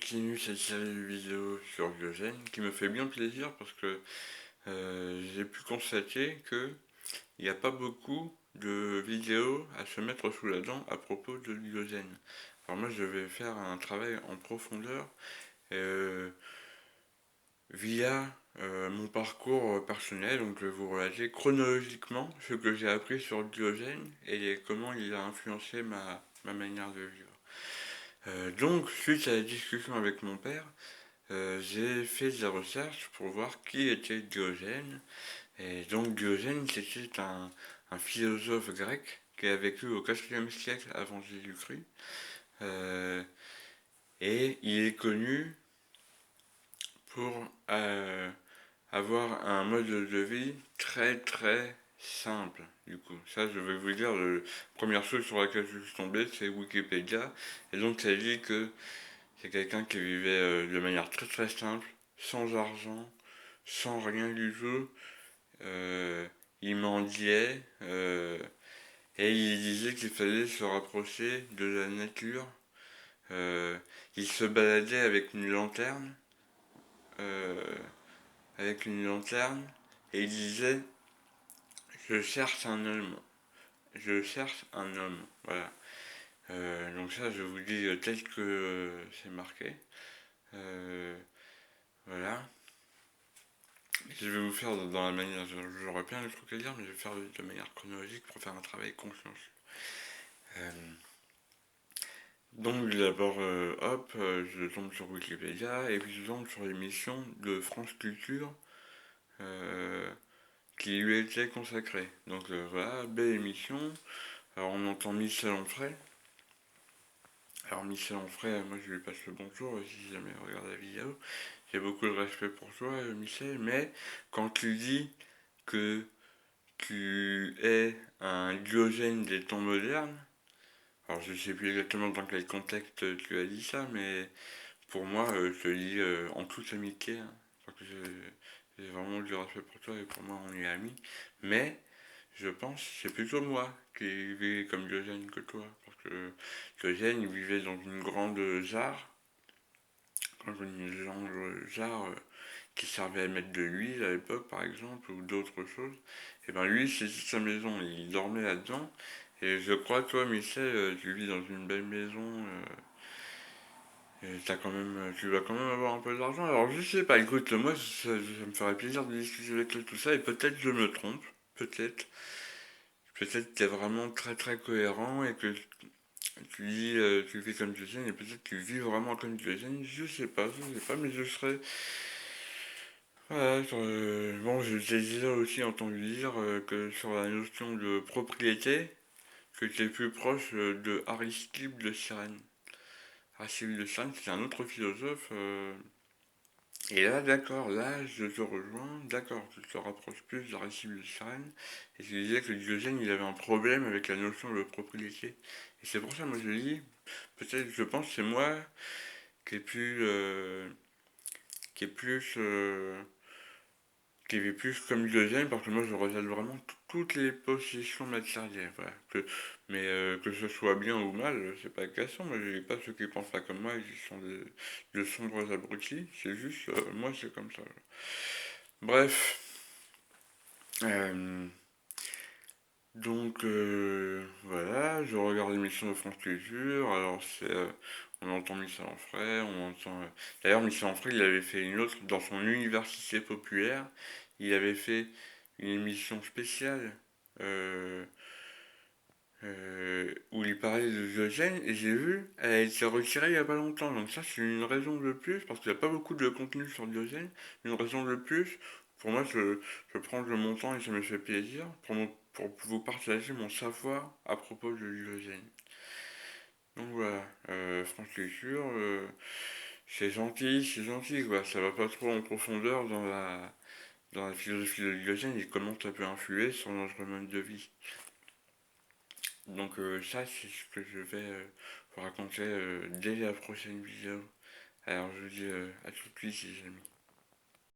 continue cette série de vidéos sur Diogène qui me fait bien plaisir parce que j'ai pu constater que il n'y a pas beaucoup de vidéos à se mettre sous la dent à propos de Diogène. Alors moi je vais faire un travail en profondeur euh, via mon parcours personnel, donc je vais vous relater chronologiquement ce que j'ai appris sur Diogène et comment il a influencé ma manière de vivre. Donc, suite à la discussion avec mon père, j'ai fait des recherches pour voir qui était Diogène. Et donc, Diogène, c'était un philosophe grec qui a vécu au IVe siècle avant Jésus-Christ. Euh, et il est connu pour avoir un mode de vie très très simple. Du coup, ça, je vais vous dire, la première chose sur laquelle je suis tombé, c'est Wikipédia. Et donc, ça dit que c'est quelqu'un qui vivait de manière très très simple, sans argent, sans rien du tout. Il mendiait et il disait qu'il fallait se rapprocher de la nature. Euh, il se baladait euh, avec une lanterne, et il disait je cherche un homme, je cherche un homme. Voilà. Donc ça, je vous dis tel que c'est marqué. Euh, voilà. Je vais vous faire dans la manière, j'aurais plein de trucs à dire, mais je vais faire de manière chronologique pour faire un travail consciencieux. Euh, donc d'abord, hop, je tombe sur Wikipédia et puis je tombe sur l'émission de France Culture euh, qui lui était consacrée. Donc voilà, belle émission. Alors on entend Michel Onfray. Alors Michel Onfray, moi je lui passe le bonjour si jamais il regarde la vidéo. J'ai beaucoup de respect pour toi, Michel, mais quand tu dis que tu es un Diogène des temps modernes. Alors je sais plus exactement dans quel contexte tu as dit ça, mais pour moi, je te le dis en toute amitié, hein, parce que j'ai vraiment du respect pour toi et pour moi on est amis. Mais je pense que c'est plutôt moi qui vivais comme Diogène que toi, parce que Diogène il vivait dans une grande jarre, qui servait à mettre de l'huile à l'époque par exemple, ou d'autres choses. Et ben lui c'était sa maison, il dormait là-dedans. Et je crois, toi, Michel, tu vis dans une belle maison, et tu vas quand même avoir un peu d'argent. Alors, je sais pas, écoute, moi, ça me ferait plaisir de discuter avec toi tout ça, et peut-être je me trompe, peut-être. Peut-être que tu es vraiment très très cohérent et que tu dis, tu vis comme tu sais, et peut-être que tu vis vraiment comme tu sais. Je sais pas, mais je serais. Voilà, bon, j'ai déjà aussi entendu dire que sur la notion de propriété, que tu es plus proche de Aristote de Cyrène. Rachel de Sand, c'est un autre philosophe. Et là, d'accord, là, je te rejoins, d'accord, tu te rapproches plus d'Arachide de Sand. Et tu disais que Diogène, il avait un problème avec la notion de propriété. Et c'est pour ça, moi, je dis, peut-être, je pense, que c'est moi qui est plus, qui est plus, qui vit plus comme Diogène, parce que moi, je rejette vraiment toutes les possessions matérielles, voilà. Mais que ce soit bien ou mal, c'est pas la question. Moi, je dis pas ceux qui pensent pas comme moi, ils sont de sombres abrutis. C'est juste, moi, c'est comme ça. Bref. Euh, voilà, je regarde l'émission de France Culture. Alors, on entend Michel Onfray, on entend. D'ailleurs, Michel Onfray, il avait fait une autre dans son université populaire. Il avait fait une émission spéciale. euh, où il parlait de Diogène, et j'ai vu, elle a été retirée il n'y a pas longtemps. Donc ça, c'est une raison de plus, parce qu'il n'y a pas beaucoup de contenu sur Diogène, une raison de plus. Pour moi, je prends de mon temps et ça me fait plaisir pour vous partager mon savoir à propos de Diogène. Donc voilà, France Culture, c'est gentil, quoi. Ça va pas trop en profondeur dans la philosophie de Diogène et comment ça peut influer sur notre mode de vie. Donc ça, c'est ce que je vais vous raconter dès la prochaine vidéo. Alors je vous dis à tout de suite, les amis.